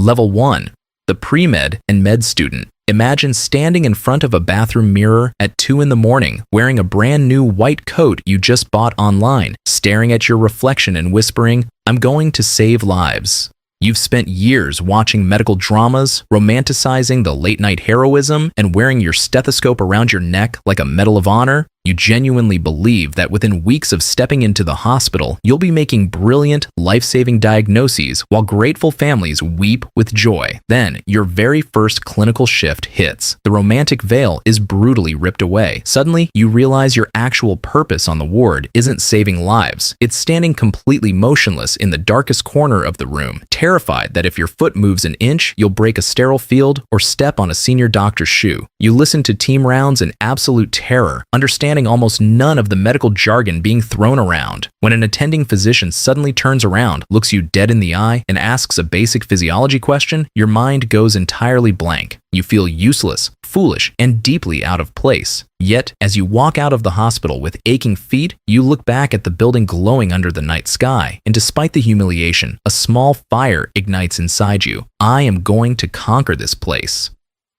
Level 1. The pre-med and med student. Imagine standing in front of a bathroom mirror at 2 in the morning, wearing a brand new white coat you just bought online, staring at your reflection and whispering, "I'm going to save lives." You've spent years watching medical dramas, romanticizing the late-night heroism, and wearing your stethoscope around your neck like a Medal of Honor. You genuinely believe that within weeks of stepping into the hospital, you'll be making brilliant, life-saving diagnoses while grateful families weep with joy. Then, your very first clinical shift hits. The romantic veil is brutally ripped away. Suddenly, you realize your actual purpose on the ward isn't saving lives. It's standing completely motionless in the darkest corner of the room, terrified that if your foot moves an inch, you'll break a sterile field or step on a senior doctor's shoe. You listen to team rounds in absolute terror, understanding almost none of the medical jargon being thrown around. When an attending physician suddenly turns around, looks you dead in the eye, and asks a basic physiology question, your mind goes entirely blank. You feel useless, foolish, and deeply out of place. Yet, as you walk out of the hospital with aching feet, you look back at the building glowing under the night sky, and despite the humiliation, a small fire ignites inside you. I am going to conquer this place.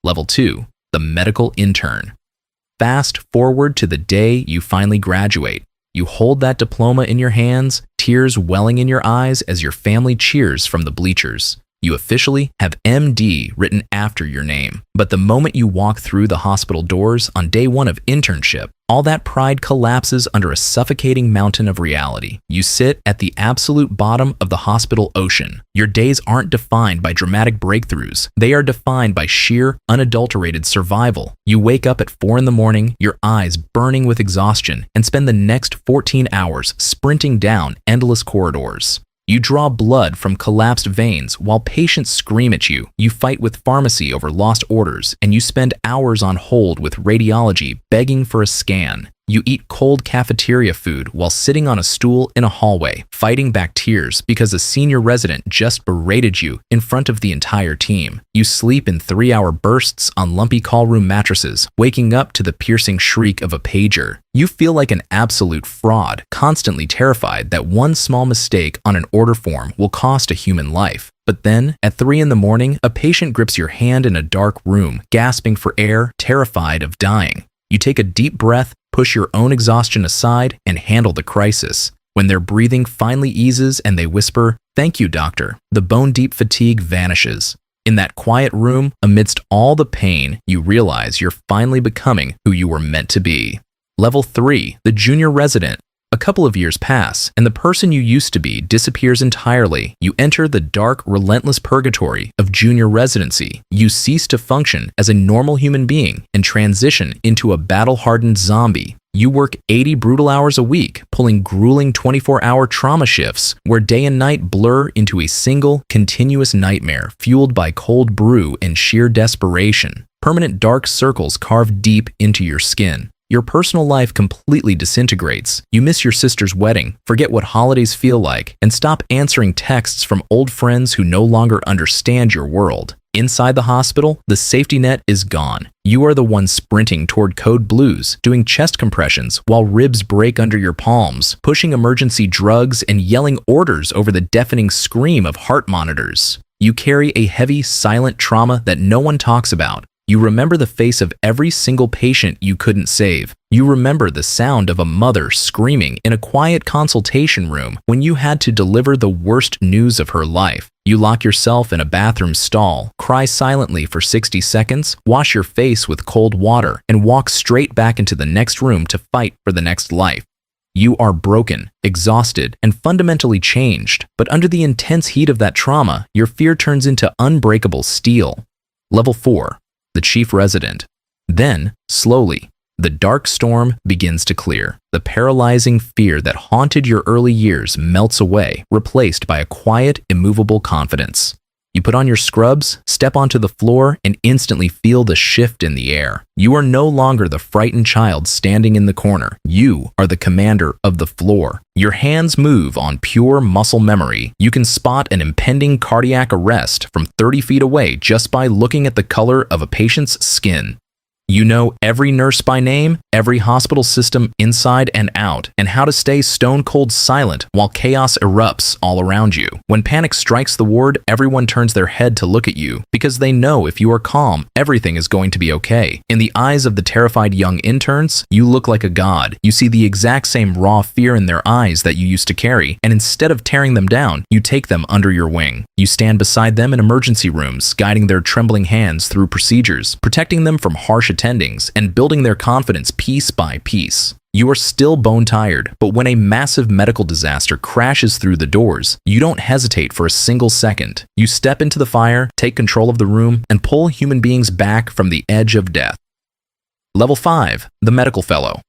Level 2. The medical intern. Fast forward to the day you finally graduate. You hold that diploma in your hands, tears welling in your eyes as your family cheers from the bleachers. You officially have MD written after your name. But the moment you walk through the hospital doors on day 1 of internship, all that pride collapses under a suffocating mountain of reality. You sit at the absolute bottom of the hospital ocean. Your days aren't defined by dramatic breakthroughs. They are defined by sheer, unadulterated survival. You wake up at 4 in the morning, your eyes burning with exhaustion, and spend the next 14 hours sprinting down endless corridors. You draw blood from collapsed veins while patients scream at you. You fight with pharmacy over lost orders, and you spend hours on hold with radiology begging for a scan. You eat cold cafeteria food while sitting on a stool in a hallway, fighting back tears because a senior resident just berated you in front of the entire team. You sleep in 3-hour bursts on lumpy call room mattresses, waking up to the piercing shriek of a pager. You feel like an absolute fraud, constantly terrified that one small mistake on an order form will cost a human life. But then, at 3 in the morning, a patient grips your hand in a dark room, gasping for air, terrified of dying. You take a deep breath, push your own exhaustion aside, and handle the crisis. When their breathing finally eases and they whisper, "Thank you, doctor," the bone-deep fatigue vanishes. In that quiet room, amidst all the pain, you realize you're finally becoming who you were meant to be. Level 3. The junior resident. A couple of years pass, and the person you used to be disappears entirely. You enter the dark, relentless purgatory of junior residency. You cease to function as a normal human being and transition into a battle-hardened zombie. You work 80 brutal hours a week, pulling grueling 24-hour trauma shifts where day and night blur into a single, continuous nightmare fueled by cold brew and sheer desperation. Permanent dark circles carve deep into your skin. Your personal life completely disintegrates. You miss your sister's wedding, forget what holidays feel like, and stop answering texts from old friends who no longer understand your world. Inside the hospital, the safety net is gone. You are the one sprinting toward code blues, doing chest compressions while ribs break under your palms, pushing emergency drugs and yelling orders over the deafening scream of heart monitors. You carry a heavy, silent trauma that no one talks about. You remember the face of every single patient you couldn't save. You remember the sound of a mother screaming in a quiet consultation room when you had to deliver the worst news of her life. You lock yourself in a bathroom stall, cry silently for 60 seconds, wash your face with cold water, and walk straight back into the next room to fight for the next life. You are broken, exhausted, and fundamentally changed, but under the intense heat of that trauma, your fear turns into unbreakable steel. Level 4. The chief resident. Then, slowly, the dark storm begins to clear. The paralyzing fear that haunted your early years melts away, replaced by a quiet, immovable confidence. You put on your scrubs, step onto the floor, and instantly feel the shift in the air. You are no longer the frightened child standing in the corner. You are the commander of the floor. Your hands move on pure muscle memory. You can spot an impending cardiac arrest from 30 feet away just by looking at the color of a patient's skin. You know every nurse by name, every hospital system inside and out, and how to stay stone cold silent while chaos erupts all around you. When panic strikes the ward, everyone turns their head to look at you because they know if you are calm, everything is going to be okay. In the eyes of the terrified young interns, you look like a god. You see the exact same raw fear in their eyes that you used to carry, and instead of tearing them down, you take them under your wing. You stand beside them in emergency rooms, guiding their trembling hands through procedures, protecting them from harsh attendings, and building their confidence piece by piece. You are still bone tired, but when a massive medical disaster crashes through the doors, you don't hesitate for a single second. You step into the fire, take control of the room, and pull human beings back from the edge of death. Level 5. The Medical Fellow.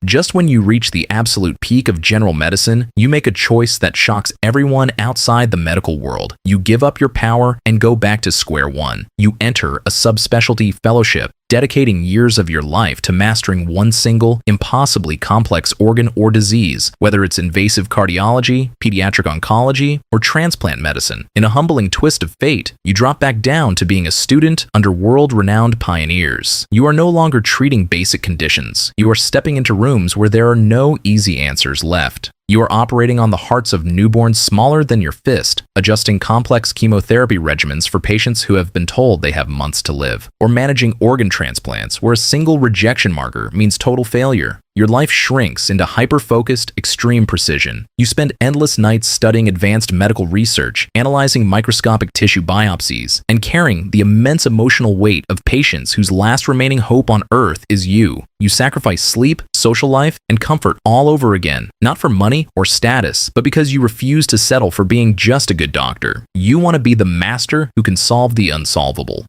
Just when you reach the absolute peak of general medicine, you make a choice that shocks everyone outside the medical world. You give up your power and go back to square one. You enter a subspecialty fellowship, dedicating years of your life to mastering one single, impossibly complex organ or disease, whether it's invasive cardiology, pediatric oncology, or transplant medicine. In a humbling twist of fate, you drop back down to being a student under world-renowned pioneers. You are no longer treating basic conditions. You are stepping into rooms where there are no easy answers left. You are operating on the hearts of newborns smaller than your fist, adjusting complex chemotherapy regimens for patients who have been told they have months to live, or managing organ transplants where a single rejection marker means total failure. Your life shrinks into hyper-focused, extreme precision. You spend endless nights studying advanced medical research, analyzing microscopic tissue biopsies, and carrying the immense emotional weight of patients whose last remaining hope on Earth is you. You sacrifice sleep, social life, and comfort all over again, not for money or status, but because you refuse to settle for being just a good doctor. You want to be the master who can solve the unsolvable.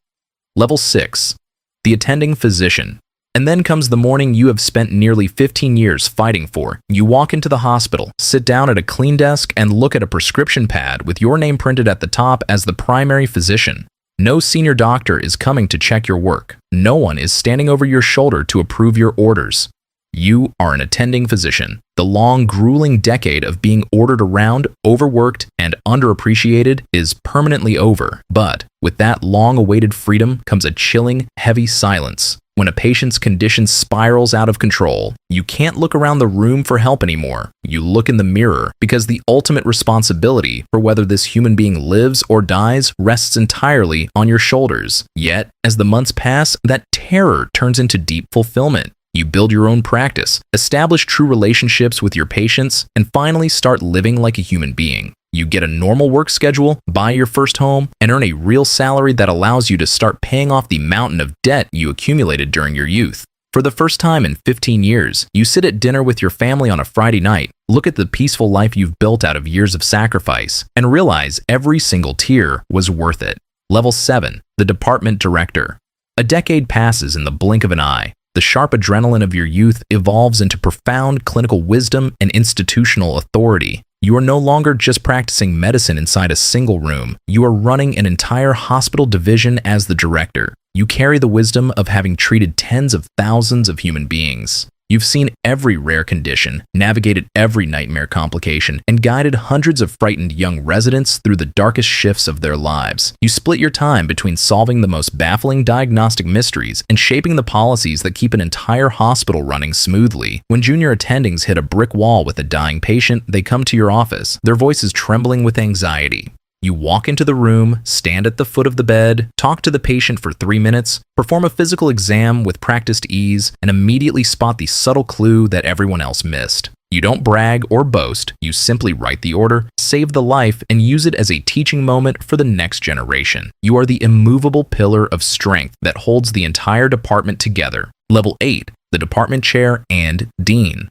Level 6. The Attending Physician. And then comes the morning you have spent nearly 15 years fighting for. You walk into the hospital, sit down at a clean desk, and look at a prescription pad with your name printed at the top as the primary physician. No senior doctor is coming to check your work. No one is standing over your shoulder to approve your orders. You are an attending physician. The long, grueling decade of being ordered around, overworked, and underappreciated is permanently over. But with that long-awaited freedom comes a chilling, heavy silence. When a patient's condition spirals out of control, you can't look around the room for help anymore. You look in the mirror because the ultimate responsibility for whether this human being lives or dies rests entirely on your shoulders. Yet, as the months pass, that terror turns into deep fulfillment. You build your own practice, establish true relationships with your patients, and finally start living like a human being. You get a normal work schedule, buy your first home, and earn a real salary that allows you to start paying off the mountain of debt you accumulated during your youth. For the first time in 15 years, you sit at dinner with your family on a Friday night, look at the peaceful life you've built out of years of sacrifice, and realize every single tear was worth it. Level 7. The Department Director. A decade passes in the blink of an eye. The sharp adrenaline of your youth evolves into profound clinical wisdom and institutional authority. You are no longer just practicing medicine inside a single room. You are running an entire hospital division as the director. You carry the wisdom of having treated tens of thousands of human beings. You've seen every rare condition, navigated every nightmare complication, and guided hundreds of frightened young residents through the darkest shifts of their lives. You split your time between solving the most baffling diagnostic mysteries and shaping the policies that keep an entire hospital running smoothly. When junior attendings hit a brick wall with a dying patient, they come to your office, their voices trembling with anxiety. You walk into the room, stand at the foot of the bed, talk to the patient for 3 minutes, perform a physical exam with practiced ease, and immediately spot the subtle clue that everyone else missed. You don't brag or boast, you simply write the order, save the life, and use it as a teaching moment for the next generation. You are the immovable pillar of strength that holds the entire department together. Level 8. The Department Chair and Dean.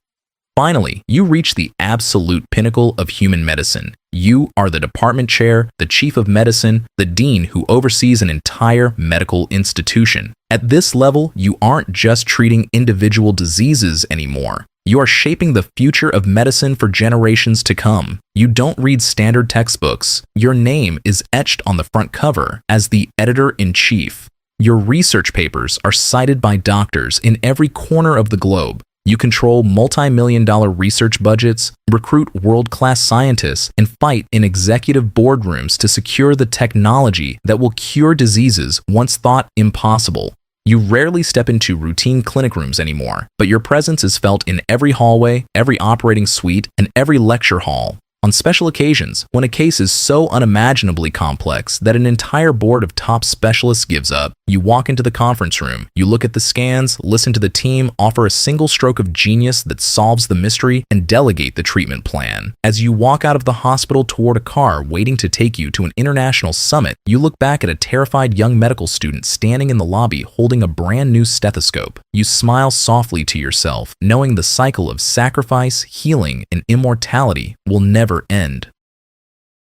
Finally, you reach the absolute pinnacle of human medicine. You are the department chair, the chief of medicine, the dean who oversees an entire medical institution. At this level, you aren't just treating individual diseases anymore. You are shaping the future of medicine for generations to come. You don't read standard textbooks. Your name is etched on the front cover as the editor-in-chief. Your research papers are cited by doctors in every corner of the globe. You control multi-million-dollar research budgets, recruit world-class scientists, and fight in executive boardrooms to secure the technology that will cure diseases once thought impossible. You rarely step into routine clinic rooms anymore, but your presence is felt in every hallway, every operating suite, and every lecture hall. On special occasions, when a case is so unimaginably complex that an entire board of top specialists gives up, you walk into the conference room, you look at the scans, listen to the team, offer a single stroke of genius that solves the mystery, and delegate the treatment plan. As you walk out of the hospital toward a car waiting to take you to an international summit, you look back at a terrified young medical student standing in the lobby holding a brand new stethoscope. You smile softly to yourself, knowing the cycle of sacrifice, healing, and immortality will never end.